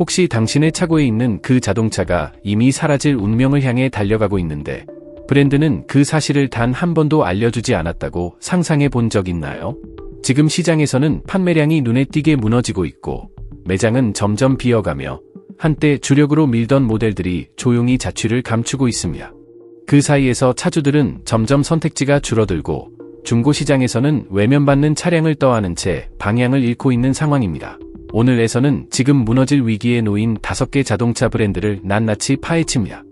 혹시 당신의 차고에 있는 그 자동차가 이미 사라질 운명을 향해 달려가고 있는데 브랜드는 그 사실을 단 한 번도 알려주지 않았다고 상상해 본 적 있나요? 지금 시장에서는 판매량이 눈에 띄게 무너지고 있고 매장은 점점 비어가며 한때 주력으로 밀던 모델들이 조용히 자취를 감추고 있습니다. 그 사이에서 차주들은 점점 선택지가 줄어들고 중고시장에서는 외면받는 차량을 떠안은 채 방향을 잃고 있는 상황입니다. 오늘에서는 지금 무너질 위기에 놓인 5개 자동차 브랜드를 낱낱이 파헤칩니다.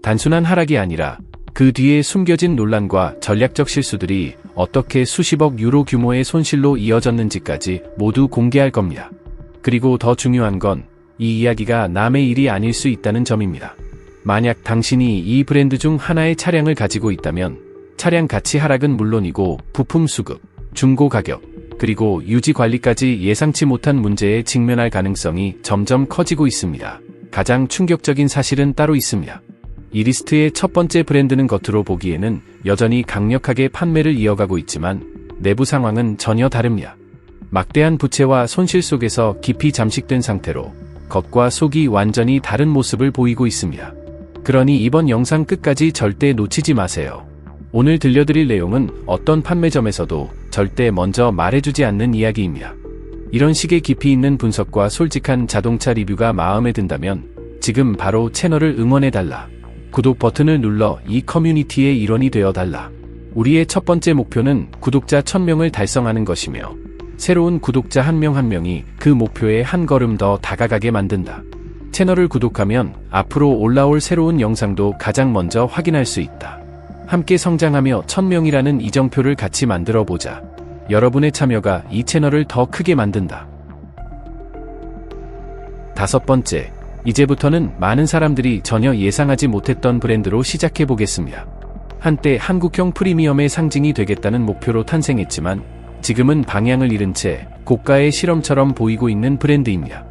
단순한 하락이 아니라 그 뒤에 숨겨진 논란과 전략적 실수들이 어떻게 수십억 유로 규모의 손실로 이어졌는지까지 모두 공개할 겁니다. 그리고 더 중요한 건 이 이야기가 남의 일이 아닐 수 있다는 점입니다. 만약 당신이 이 브랜드 중 하나의 차량을 가지고 있다면 차량 가치 하락은 물론이고 부품 수급, 중고 가격, 그리고 유지 관리까지 예상치 못한 문제에 직면할 가능성이 점점 커지고 있습니다. 가장 충격적인 사실은 따로 있습니다. 이 리스트의 첫 번째 브랜드는 겉으로 보기에는 여전히 강력하게 판매를 이어가고 있지만 내부 상황은 전혀 다릅니다. 막대한 부채와 손실 속에서 깊이 잠식된 상태로 겉과 속이 완전히 다른 모습을 보이고 있습니다. 그러니 이번 영상 끝까지 절대 놓치지 마세요. 오늘 들려드릴 내용은 어떤 판매점에서도 절대 먼저 말해주지 않는 이야기입니다. 이런 식의 깊이 있는 분석과 솔직한 자동차 리뷰가 마음에 든다면 지금 바로 채널을 응원해달라. 구독 버튼을 눌러 이 커뮤니티의 일원이 되어달라. 우리의 첫 번째 목표는 구독자 1000명을 달성하는 것이며 새로운 구독자 한 명 한 명이 그 목표에 한 걸음 더 다가가게 만든다. 채널을 구독하면 앞으로 올라올 새로운 영상도 가장 먼저 확인할 수 있다. 함께 성장하며 1000명이라는 이정표를 같이 만들어 보자. 여러분의 참여가 이 채널을 더 크게 만든다. 5번째, 이제부터는 많은 사람들이 전혀 예상하지 못했던 브랜드로 시작해 보겠습니다. 한때 한국형 프리미엄의 상징이 되겠다는 목표로 탄생했지만 지금은 방향을 잃은 채 고가의 실험처럼 보이고 있는 브랜드입니다.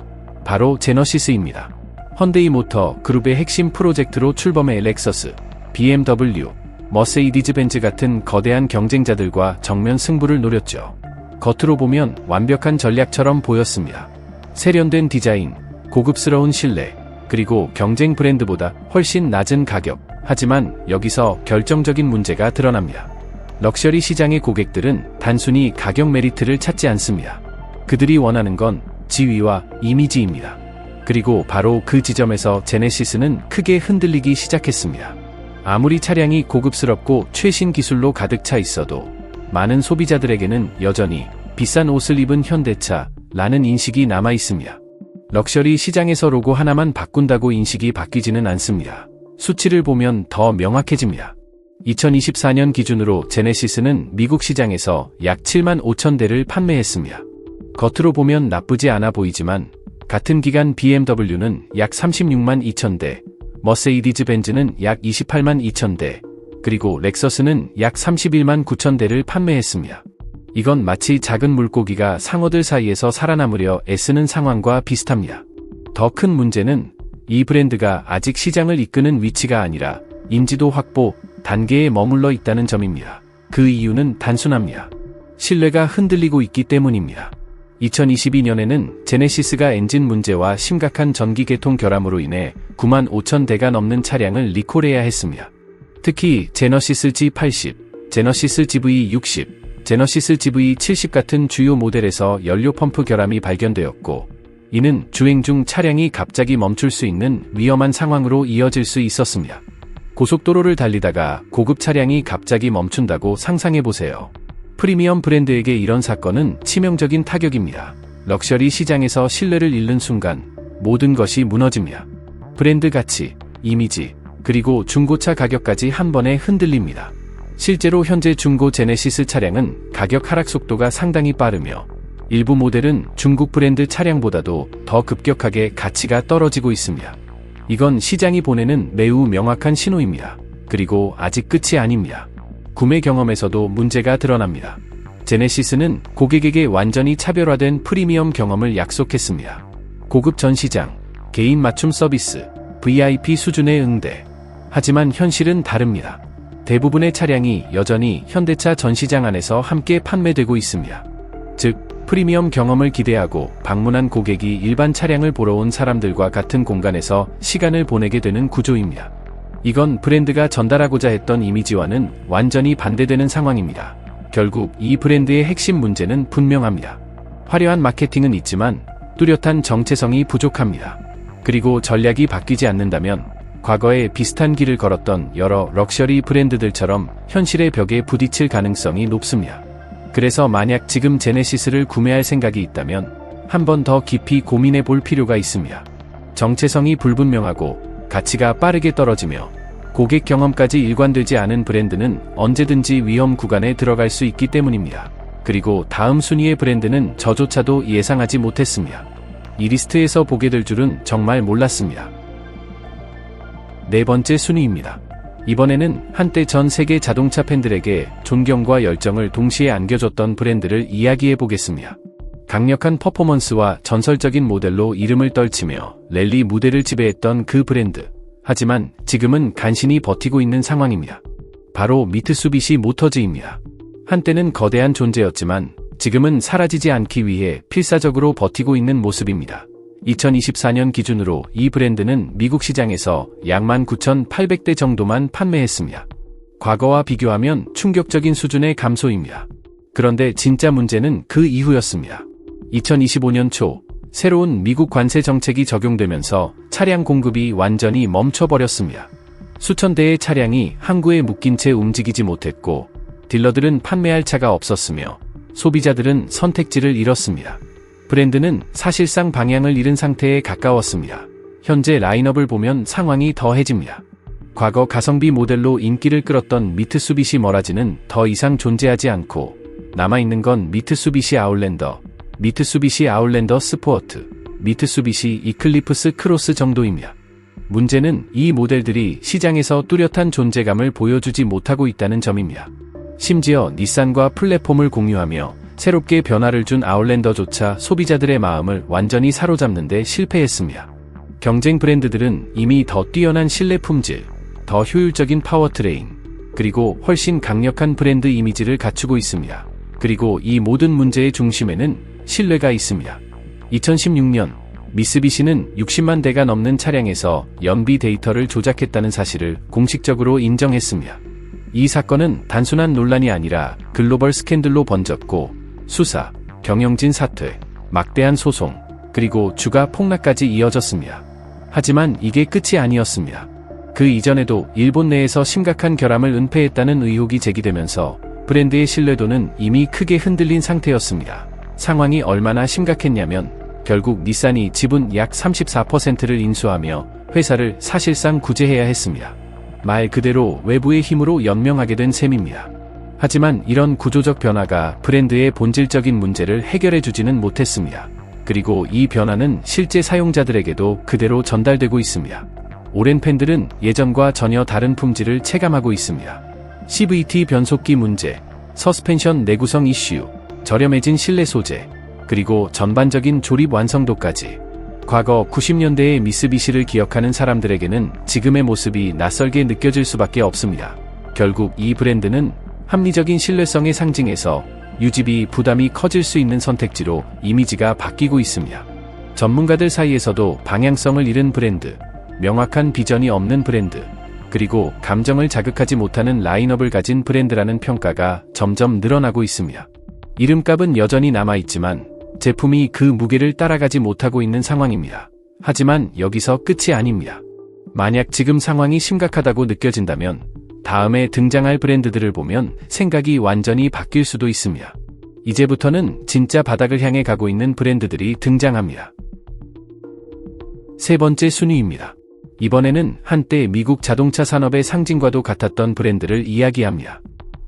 바로 제너시스입니다. 헌데이 모터 그룹의 핵심 프로젝트로 출범해 렉서스, BMW, 머세이디즈 벤츠 같은 거대한 경쟁자들과 정면 승부를 노렸죠. 겉으로 보면 완벽한 전략처럼 보였습니다. 세련된 디자인, 고급스러운 실내, 그리고 경쟁 브랜드보다 훨씬 낮은 가격. 하지만 여기서 결정적인 문제가 드러납니다. 럭셔리 시장의 고객들은 단순히 가격 메리트를 찾지 않습니다. 그들이 원하는 건 지위와 이미지입니다. 그리고 바로 그 지점에서 제네시스는 크게 흔들리기 시작했습니다. 아무리 차량이 고급스럽고 최신 기술로 가득 차 있어도 많은 소비자들에게는 여전히 비싼 옷을 입은 현대차라는 인식이 남아 있습니다. 럭셔리 시장에서 로고 하나만 바꾼다고 인식이 바뀌지는 않습니다. 수치를 보면 더 명확해집니다. 2024년 기준으로 제네시스는 미국 시장에서 약 7만 5천 대를 판매했습니다. 겉으로 보면 나쁘지 않아 보이지만 같은 기간 BMW는 약 36만 2천 대, 머세이디즈 벤츠는 약 28만 2천 대, 그리고 렉서스는 약 31만 9천 대를 판매했습니다. 이건 마치 작은 물고기가 상어들 사이에서 살아남으려 애쓰는 상황과 비슷합니다. 더 큰 문제는 이 브랜드가 아직 시장을 이끄는 위치가 아니라 인지도 확보 단계에 머물러 있다는 점입니다. 그 이유는 단순합니다. 신뢰가 흔들리고 있기 때문입니다. 2022년에는 제네시스가 엔진 문제와 심각한 전기 계통 결함으로 인해 9만 5천 대가 넘는 차량을 리콜해야 했습니다. 특히 제너시스 G80, 제너시스 GV60, 제너시스 GV70 같은 주요 모델에서 연료 펌프 결함이 발견되었고, 이는 주행 중 차량이 갑자기 멈출 수 있는 위험한 상황으로 이어질 수 있었습니다. 고속도로를 달리다가 고급 차량이 갑자기 멈춘다고 상상해보세요. 프리미엄 브랜드에게 이런 사건은 치명적인 타격입니다. 럭셔리 시장에서 신뢰를 잃는 순간 모든 것이 무너집니다. 브랜드 가치, 이미지, 그리고 중고차 가격까지 한 번에 흔들립니다. 실제로 현재 중고 제네시스 차량은 가격 하락 속도가 상당히 빠르며 일부 모델은 중국 브랜드 차량보다도 더 급격하게 가치가 떨어지고 있습니다. 이건 시장이 보내는 매우 명확한 신호입니다. 그리고 아직 끝이 아닙니다. 구매 경험에서도 문제가 드러납니다. 제네시스는 고객에게 완전히 차별화된 프리미엄 경험을 약속했습니다. 고급 전시장, 개인 맞춤 서비스, VIP 수준의 응대. 하지만 현실은 다릅니다. 대부분의 차량이 여전히 현대차 전시장 안에서 함께 판매되고 있습니다. 즉, 프리미엄 경험을 기대하고 방문한 고객이 일반 차량을 보러 온 사람들과 같은 공간에서 시간을 보내게 되는 구조입니다. 이건 브랜드가 전달하고자 했던 이미지와는 완전히 반대되는 상황입니다. 결국 이 브랜드의 핵심 문제는 분명합니다. 화려한 마케팅은 있지만 뚜렷한 정체성이 부족합니다. 그리고 전략이 바뀌지 않는다면 과거에 비슷한 길을 걸었던 여러 럭셔리 브랜드들처럼 현실의 벽에 부딪힐 가능성이 높습니다. 그래서 만약 지금 제네시스를 구매할 생각이 있다면 한 번 더 깊이 고민해 볼 필요가 있습니다. 정체성이 불분명하고 가치가 빠르게 떨어지며 고객 경험까지 일관되지 않은 브랜드는 언제든지 위험 구간에 들어갈 수 있기 때문입니다. 그리고 다음 순위의 브랜드는 저조차도 예상하지 못했습니다. 이 리스트에서 보게 될 줄은 정말 몰랐습니다. 네 번째 순위입니다. 이번에는 한때 전 세계 자동차 팬들에게 존경과 열정을 동시에 안겨줬던 브랜드를 이야기해 보겠습니다. 강력한 퍼포먼스와 전설적인 모델로 이름을 떨치며 랠리 무대를 지배했던 그 브랜드. 하지만 지금은 간신히 버티고 있는 상황입니다. 바로 미트수비시 모터즈입니다. 한때는 거대한 존재였지만 지금은 사라지지 않기 위해 필사적으로 버티고 있는 모습입니다. 2024년 기준으로 이 브랜드는 미국 시장에서 약 19,800대 정도만 판매했습니다. 과거와 비교하면 충격적인 수준의 감소입니다. 그런데 진짜 문제는 그 이후였습니다. 2025년 초 새로운 미국 관세 정책이 적용되면서 차량 공급이 완전히 멈춰버렸습니다. 수천 대의 차량이 항구에 묶인 채 움직이지 못했고 딜러들은 판매할 차가 없었으며 소비자들은 선택지를 잃었습니다. 브랜드는 사실상 방향을 잃은 상태에 가까웠습니다. 현재 라인업을 보면 상황이 더해집니다. 과거 가성비 모델로 인기를 끌었던 미트수비시 머라지는 더 이상 존재하지 않고 남아있는 건 미트수비시 아웃랜더, 미트수비시 아웃랜더 스포트, 미트수비시 이클립스 크로스 정도입니다. 문제는 이 모델들이 시장에서 뚜렷한 존재감을 보여주지 못하고 있다는 점입니다. 심지어 닛산과 플랫폼을 공유하며 새롭게 변화를 준 아웃랜더조차 소비자들의 마음을 완전히 사로잡는 데 실패했습니다. 경쟁 브랜드들은 이미 더 뛰어난 실내 품질, 더 효율적인 파워트레인, 그리고 훨씬 강력한 브랜드 이미지를 갖추고 있습니다. 그리고 이 모든 문제의 중심에는 신뢰가 있습니다. 2016년 미쓰비시는 60만 대가 넘는 차량에서 연비 데이터를 조작했다는 사실을 공식적으로 인정했습니다. 이 사건은 단순한 논란이 아니라 글로벌 스캔들로 번졌고 수사, 경영진 사퇴, 막대한 소송, 그리고 주가 폭락까지 이어졌습니다. 하지만 이게 끝이 아니었습니다. 그 이전에도 일본 내에서 심각한 결함을 은폐했다는 의혹이 제기되면서 브랜드의 신뢰도는 이미 크게 흔들린 상태였습니다. 상황이 얼마나 심각했냐면 결국 닛산이 지분 약 34%를 인수하며 회사를 사실상 구제해야 했습니다. 말 그대로 외부의 힘으로 연명하게 된 셈입니다. 하지만 이런 구조적 변화가 브랜드의 본질적인 문제를 해결해주지는 못했습니다. 그리고 이 변화는 실제 사용자들에게도 그대로 전달되고 있습니다. 오랜 팬들은 예전과 전혀 다른 품질을 체감하고 있습니다. CVT 변속기 문제, 서스펜션 내구성 이슈, 저렴해진 실내 소재, 그리고 전반적인 조립 완성도까지. 과거 90년대의 미쓰비시를 기억하는 사람들에게는 지금의 모습이 낯설게 느껴질 수밖에 없습니다. 결국 이 브랜드는 합리적인 신뢰성의 상징에서 유지비 부담이 커질 수 있는 선택지로 이미지가 바뀌고 있습니다. 전문가들 사이에서도 방향성을 잃은 브랜드, 명확한 비전이 없는 브랜드, 그리고 감정을 자극하지 못하는 라인업을 가진 브랜드라는 평가가 점점 늘어나고 있습니다. 이름값은 여전히 남아있지만 제품이 그 무게를 따라가지 못하고 있는 상황입니다. 하지만 여기서 끝이 아닙니다. 만약 지금 상황이 심각하다고 느껴진다면 다음에 등장할 브랜드들을 보면 생각이 완전히 바뀔 수도 있습니다. 이제부터는 진짜 바닥을 향해 가고 있는 브랜드들이 등장합니다. 세 번째 순위입니다. 이번에는 한때 미국 자동차 산업의 상징과도 같았던 브랜드를 이야기합니다.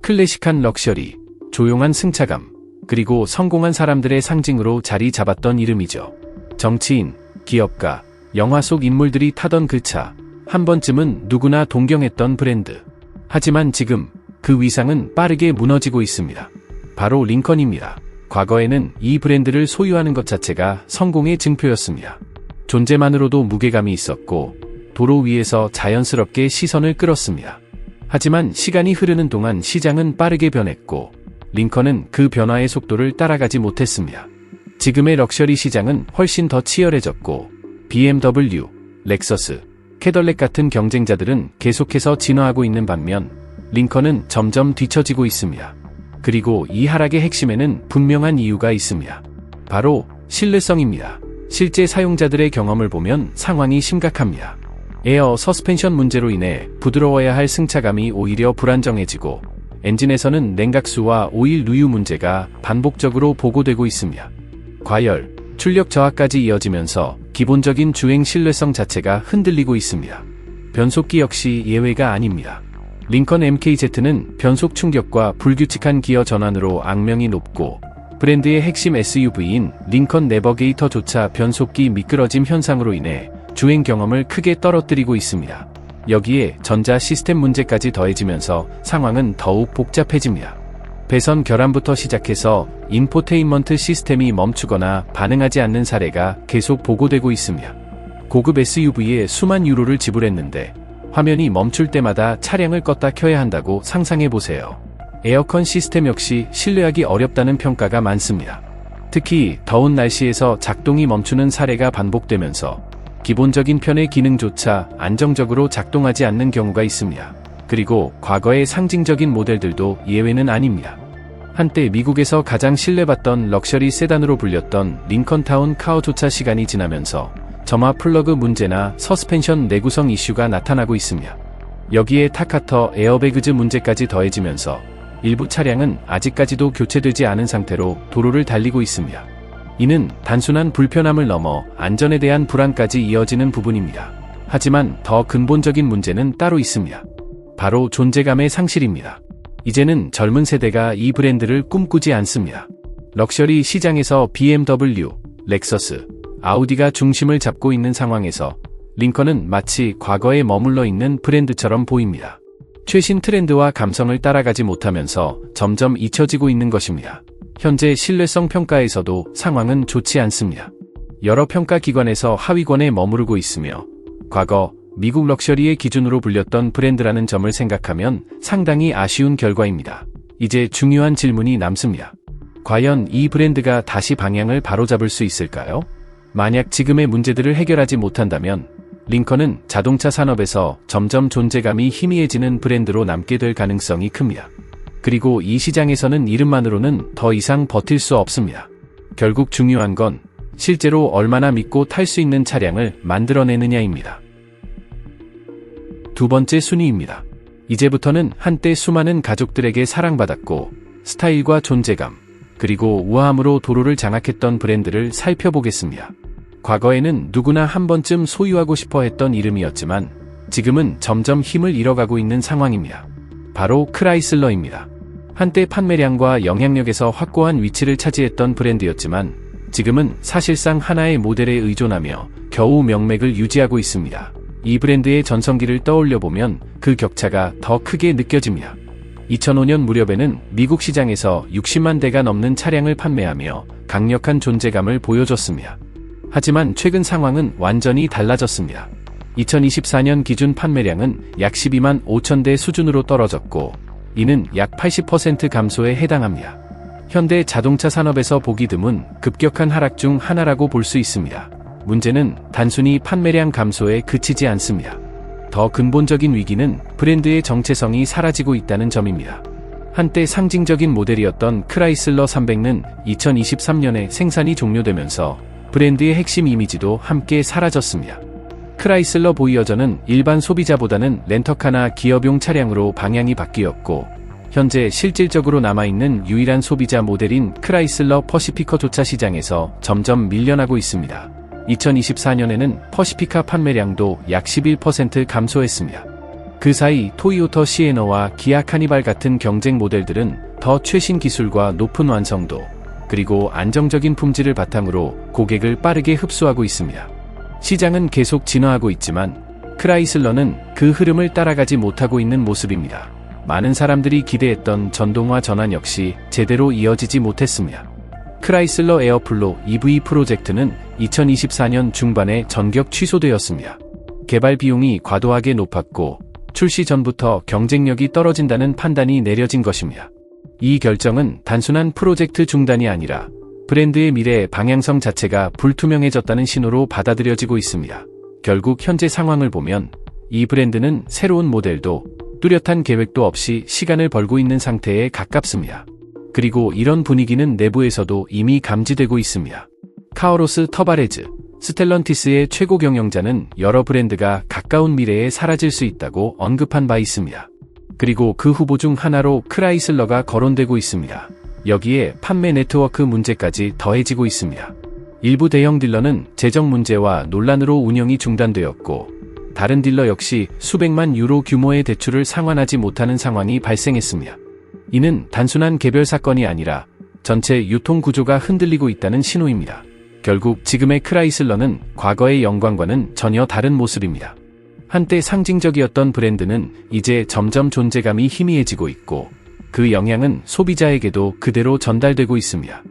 클래식한 럭셔리, 조용한 승차감, 그리고 성공한 사람들의 상징으로 자리 잡았던 이름이죠. 정치인, 기업가, 영화 속 인물들이 타던 그 차, 한 번쯤은 누구나 동경했던 브랜드. 하지만 지금 그 위상은 빠르게 무너지고 있습니다. 바로 링컨입니다. 과거에는 이 브랜드를 소유하는 것 자체가 성공의 증표였습니다. 존재만으로도 무게감이 있었고 도로 위에서 자연스럽게 시선을 끌었습니다. 하지만 시간이 흐르는 동안 시장은 빠르게 변했고 링컨은 그 변화의 속도를 따라가지 못했습니다. 지금의 럭셔리 시장은 훨씬 더 치열해졌고 BMW, 렉서스, 캐덜렉 같은 경쟁자들은 계속해서 진화하고 있는 반면 링컨은 점점 뒤처지고 있습니다. 그리고 이 하락의 핵심에는 분명한 이유가 있습니다. 바로 신뢰성입니다. 실제 사용자들의 경험을 보면 상황이 심각합니다. 에어 서스펜션 문제로 인해 부드러워야 할 승차감이 오히려 불안정해지고 엔진에서는 냉각수와 오일 누유 문제가 반복적으로 보고되고 있습니다. 과열, 출력 저하까지 이어지면서 기본적인 주행 신뢰성 자체가 흔들리고 있습니다. 변속기 역시 예외가 아닙니다. 링컨 MKZ는 변속 충격과 불규칙한 기어 전환으로 악명이 높고 브랜드의 핵심 SUV인 링컨 내버게이터조차 변속기 미끄러짐 현상으로 인해 주행 경험을 크게 떨어뜨리고 있습니다. 여기에 전자 시스템 문제까지 더해지면서 상황은 더욱 복잡해집니다. 배선 결함부터 시작해서 인포테인먼트 시스템이 멈추거나 반응하지 않는 사례가 계속 보고되고 있습니다. 고급 SUV에 수만 유로를 지불했는데 화면이 멈출 때마다 차량을 껐다 켜야 한다고 상상해보세요. 에어컨 시스템 역시 신뢰하기 어렵다는 평가가 많습니다. 특히 더운 날씨에서 작동이 멈추는 사례가 반복되면서 기본적인 편의 기능조차 안정적으로 작동하지 않는 경우가 있습니다. 그리고 과거의 상징적인 모델들도 예외는 아닙니다. 한때 미국에서 가장 신뢰받던 럭셔리 세단으로 불렸던 링컨 타운 카어조차 시간이 지나면서 점화 플러그 문제나 서스펜션 내구성 이슈가 나타나고 있습니다. 여기에 타카터 에어배그즈 문제까지 더해지면서 일부 차량은 아직까지도 교체되지 않은 상태로 도로를 달리고 있습니다. 이는 단순한 불편함을 넘어 안전에 대한 불안까지 이어지는 부분입니다. 하지만 더 근본적인 문제는 따로 있습니다. 바로 존재감의 상실입니다. 이제는 젊은 세대가 이 브랜드를 꿈꾸지 않습니다. 럭셔리 시장에서 BMW, 렉서스, 아우디가 중심을 잡고 있는 상황에서 링컨은 마치 과거에 머물러 있는 브랜드처럼 보입니다. 최신 트렌드와 감성을 따라가지 못하면서 점점 잊혀지고 있는 것입니다. 현재 신뢰성 평가에서도 상황은 좋지 않습니다. 여러 평가 기관에서 하위권에 머무르고 있으며 과거 미국 럭셔리의 기준으로 불렸던 브랜드라는 점을 생각하면 상당히 아쉬운 결과입니다. 이제 중요한 질문이 남습니다. 과연 이 브랜드가 다시 방향을 바로잡을 수 있을까요? 만약 지금의 문제들을 해결하지 못한다면 링컨은 자동차 산업에서 점점 존재감이 희미해지는 브랜드로 남게 될 가능성이 큽니다. 그리고 이 시장에서는 이름만으로는 더 이상 버틸 수 없습니다. 결국 중요한 건 실제로 얼마나 믿고 탈 수 있는 차량을 만들어내느냐입니다. 두 번째 순위입니다. 이제부터는 한때 수많은 가족들에게 사랑받았고 스타일과 존재감, 그리고 우아함으로 도로를 장악했던 브랜드를 살펴보겠습니다. 과거에는 누구나 한 번쯤 소유하고 싶어 했던 이름이었지만 지금은 점점 힘을 잃어가고 있는 상황입니다. 바로 크라이슬러입니다. 한때 판매량과 영향력에서 확고한 위치를 차지했던 브랜드였지만 지금은 사실상 하나의 모델에 의존하며 겨우 명맥을 유지하고 있습니다. 이 브랜드의 전성기를 떠올려보면 그 격차가 더 크게 느껴집니다. 2005년 무렵에는 미국 시장에서 60만 대가 넘는 차량을 판매하며 강력한 존재감을 보여줬습니다. 하지만 최근 상황은 완전히 달라졌습니다. 2024년 기준 판매량은 약 12만 5천 대 수준으로 떨어졌고 이는 약 80% 감소에 해당합니다. 현대 자동차 산업에서 보기 드문 급격한 하락 중 하나라고 볼 수 있습니다. 문제는 단순히 판매량 감소에 그치지 않습니다. 더 근본적인 위기는 브랜드의 정체성이 사라지고 있다는 점입니다. 한때 상징적인 모델이었던 크라이슬러 300는 2023년에 생산이 종료되면서 브랜드의 핵심 이미지도 함께 사라졌습니다. 크라이슬러 보이어저는 일반 소비자보다는 렌터카나 기업용 차량으로 방향이 바뀌었고 현재 실질적으로 남아있는 유일한 소비자 모델인 크라이슬러 퍼시피커조차 시장에서 점점 밀려나고 있습니다. 2024년에는 퍼시피카 판매량도 약 11% 감소했습니다. 그 사이 토요타 시에너와 기아 카니발 같은 경쟁 모델들은 더 최신 기술과 높은 완성도, 그리고 안정적인 품질을 바탕으로 고객을 빠르게 흡수하고 있습니다. 시장은 계속 진화하고 있지만 크라이슬러는 그 흐름을 따라가지 못하고 있는 모습입니다. 많은 사람들이 기대했던 전동화 전환 역시 제대로 이어지지 못했습니다. 크라이슬러 에어플로 EV 프로젝트는 2024년 중반에 전격 취소되었습니다. 개발 비용이 과도하게 높았고 출시 전부터 경쟁력이 떨어진다는 판단이 내려진 것입니다. 이 결정은 단순한 프로젝트 중단이 아니라 브랜드의 미래 방향성 자체가 불투명해졌다는 신호로 받아들여지고 있습니다. 결국 현재 상황을 보면 이 브랜드는 새로운 모델도 뚜렷한 계획도 없이 시간을 벌고 있는 상태에 가깝습니다. 그리고 이런 분위기는 내부에서도 이미 감지되고 있습니다. 카오로스 터바레즈, 스텔런티스의 최고 경영자는 여러 브랜드가 가까운 미래에 사라질 수 있다고 언급한 바 있습니다. 그리고 그 후보 중 하나로 크라이슬러가 거론되고 있습니다. 여기에 판매 네트워크 문제까지 더해지고 있습니다. 일부 대형 딜러는 재정 문제와 논란으로 운영이 중단되었고, 다른 딜러 역시 수백만 유로 규모의 대출을 상환하지 못하는 상황이 발생했습니다. 이는 단순한 개별 사건이 아니라 전체 유통 구조가 흔들리고 있다는 신호입니다. 결국 지금의 크라이슬러는 과거의 영광과는 전혀 다른 모습입니다. 한때 상징적이었던 브랜드는 이제 점점 존재감이 희미해지고 있고, 그 영향은 소비자에게도 그대로 전달되고 있습니다.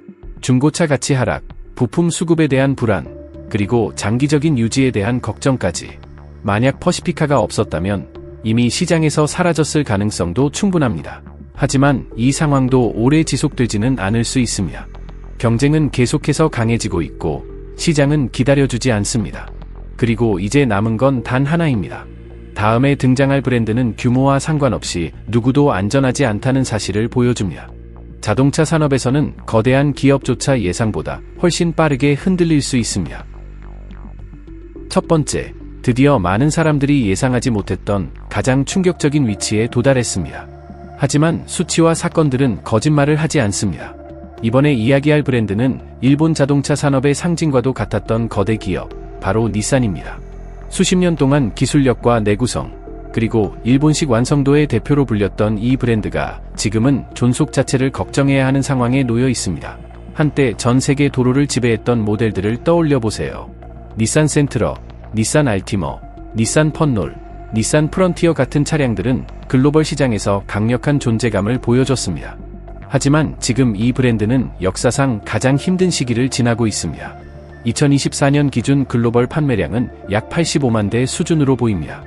중고차 가치 하락, 부품 수급에 대한 불안, 그리고 장기적인 유지에 대한 걱정까지. 만약 퍼시피카가 없었다면 이미 시장에서 사라졌을 가능성도 충분합니다. 하지만 이 상황도 오래 지속되지는 않을 수 있습니다. 경쟁은 계속해서 강해지고 있고 시장은 기다려주지 않습니다. 그리고 이제 남은 건 단 하나입니다. 다음에 등장할 브랜드는 규모와 상관없이 누구도 안전하지 않다는 사실을 보여줍니다. 자동차 산업에서는 거대한 기업조차 예상보다 훨씬 빠르게 흔들릴 수 있습니다. 첫 번째, 드디어 많은 사람들이 예상하지 못했던 가장 충격적인 위치에 도달했습니다. 하지만 수치와 사건들은 거짓말을 하지 않습니다. 이번에 이야기할 브랜드는 일본 자동차 산업의 상징과도 같았던 거대 기업, 바로 닛산입니다. 수십 년 동안 기술력과 내구성, 그리고 일본식 완성도의 대표로 불렸던 이 브랜드가 지금은 존속 자체를 걱정해야 하는 상황에 놓여 있습니다. 한때 전 세계 도로를 지배했던 모델들을 떠올려 보세요. 닛산 센트러, 닛산 알티머, 닛산 펀롤, 닛산 프런티어 같은 차량들은 글로벌 시장에서 강력한 존재감을 보여줬습니다. 하지만 지금 이 브랜드는 역사상 가장 힘든 시기를 지나고 있습니다. 2024년 기준 글로벌 판매량은 약 85만 대 수준으로 보입니다.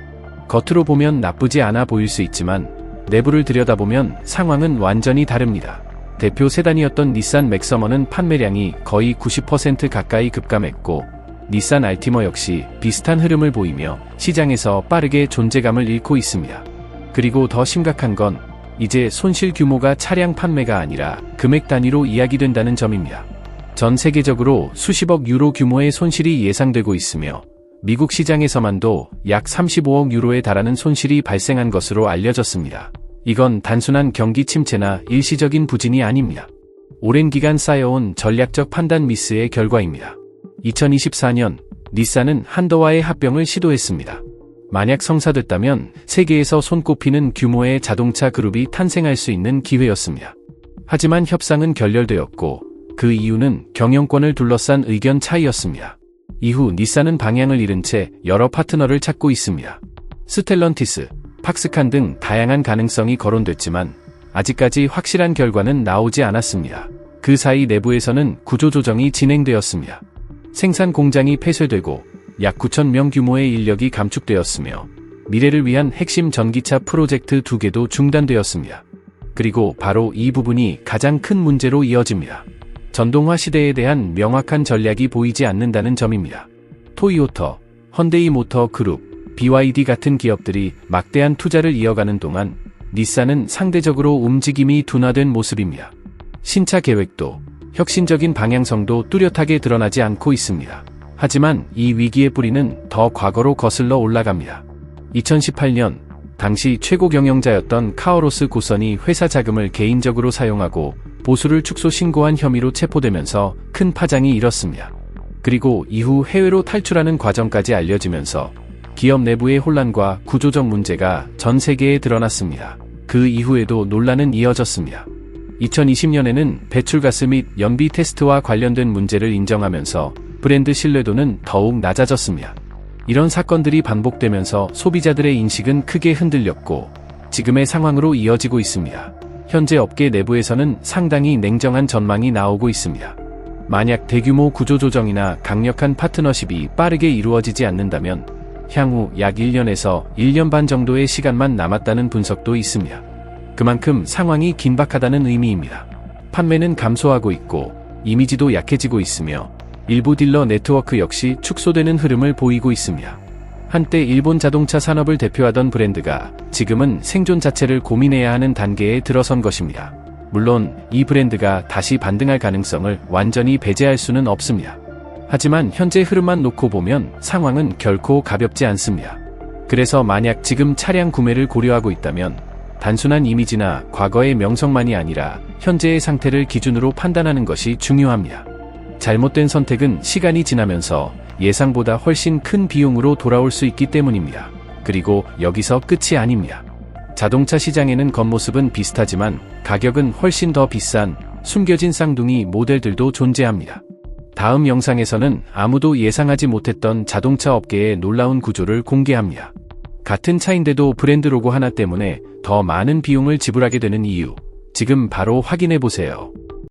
겉으로 보면 나쁘지 않아 보일 수 있지만 내부를 들여다보면 상황은 완전히 다릅니다. 대표 세단이었던 닛산 맥서머는 판매량이 거의 90% 가까이 급감했고, 닛산 알티머 역시 비슷한 흐름을 보이며 시장에서 빠르게 존재감을 잃고 있습니다. 그리고 더 심각한 건 이제 손실 규모가 차량 판매가 아니라 금액 단위로 이야기된다는 점입니다. 전 세계적으로 수십억 유로 규모의 손실이 예상되고 있으며 미국 시장에서만도 약 35억 유로에 달하는 손실이 발생한 것으로 알려졌습니다. 이건 단순한 경기 침체나 일시적인 부진이 아닙니다. 오랜 기간 쌓여온 전략적 판단 미스의 결과입니다. 2024년, 닛산은 한도와의 합병을 시도했습니다. 만약 성사됐다면 세계에서 손꼽히는 규모의 자동차 그룹이 탄생할 수 있는 기회였습니다. 하지만 협상은 결렬되었고, 그 이유는 경영권을 둘러싼 의견 차이였습니다. 이후 닛산은 방향을 잃은 채 여러 파트너를 찾고 있습니다. 스텔런티스, 팍스칸 등 다양한 가능성이 거론됐지만 아직까지 확실한 결과는 나오지 않았습니다. 그 사이 내부에서는 구조조정이 진행되었습니다. 생산 공장이 폐쇄되고 약 9,000명 규모의 인력이 감축되었으며 미래를 위한 핵심 전기차 프로젝트 2개도 중단되었습니다. 그리고 바로 이 부분이 가장 큰 문제로 이어집니다. 전동화 시대에 대한 명확한 전략이 보이지 않는다는 점입니다. 토요타, 헌데이 모터 그룹, BYD 같은 기업들이 막대한 투자를 이어가는 동안 닛산은 상대적으로 움직임이 둔화된 모습입니다. 신차 계획도, 혁신적인 방향성도 뚜렷하게 드러나지 않고 있습니다. 하지만 이 위기의 뿌리는 더 과거로 거슬러 올라갑니다. 2018년, 당시 최고 경영자였던 카오로스 고선이 회사 자금을 개인적으로 사용하고 보수를 축소 신고한 혐의로 체포되면서 큰 파장이 일었습니다. 그리고 이후 해외로 탈출하는 과정까지 알려지면서 기업 내부의 혼란과 구조적 문제가 전 세계에 드러났습니다. 그 이후에도 논란은 이어졌습니다. 2020년에는 배출가스 및 연비 테스트와 관련된 문제를 인정하면서 브랜드 신뢰도는 더욱 낮아졌습니다. 이런 사건들이 반복되면서 소비자들의 인식은 크게 흔들렸고 지금의 상황으로 이어지고 있습니다. 현재 업계 내부에서는 상당히 냉정한 전망이 나오고 있습니다. 만약 대규모 구조조정이나 강력한 파트너십이 빠르게 이루어지지 않는다면 향후 약 1년에서 1년 반 정도의 시간만 남았다는 분석도 있습니다. 그만큼 상황이 긴박하다는 의미입니다. 판매는 감소하고 있고 이미지도 약해지고 있으며 일부 딜러 네트워크 역시 축소되는 흐름을 보이고 있습니다. 한때 일본 자동차 산업을 대표하던 브랜드가 지금은 생존 자체를 고민해야 하는 단계에 들어선 것입니다. 물론 이 브랜드가 다시 반등할 가능성을 완전히 배제할 수는 없습니다. 하지만 현재 흐름만 놓고 보면 상황은 결코 가볍지 않습니다. 그래서 만약 지금 차량 구매를 고려하고 있다면 단순한 이미지나 과거의 명성만이 아니라 현재의 상태를 기준으로 판단하는 것이 중요합니다. 잘못된 선택은 시간이 지나면서 예상보다 훨씬 큰 비용으로 돌아올 수 있기 때문입니다. 그리고 여기서 끝이 아닙니다. 자동차 시장에는 겉모습은 비슷하지만 가격은 훨씬 더 비싼 숨겨진 쌍둥이 모델들도 존재합니다. 다음 영상에서는 아무도 예상하지 못했던 자동차 업계의 놀라운 구조를 공개합니다. 같은 차인데도 브랜드 로고 하나 때문에 더 많은 비용을 지불하게 되는 이유, 지금 바로 확인해 보세요.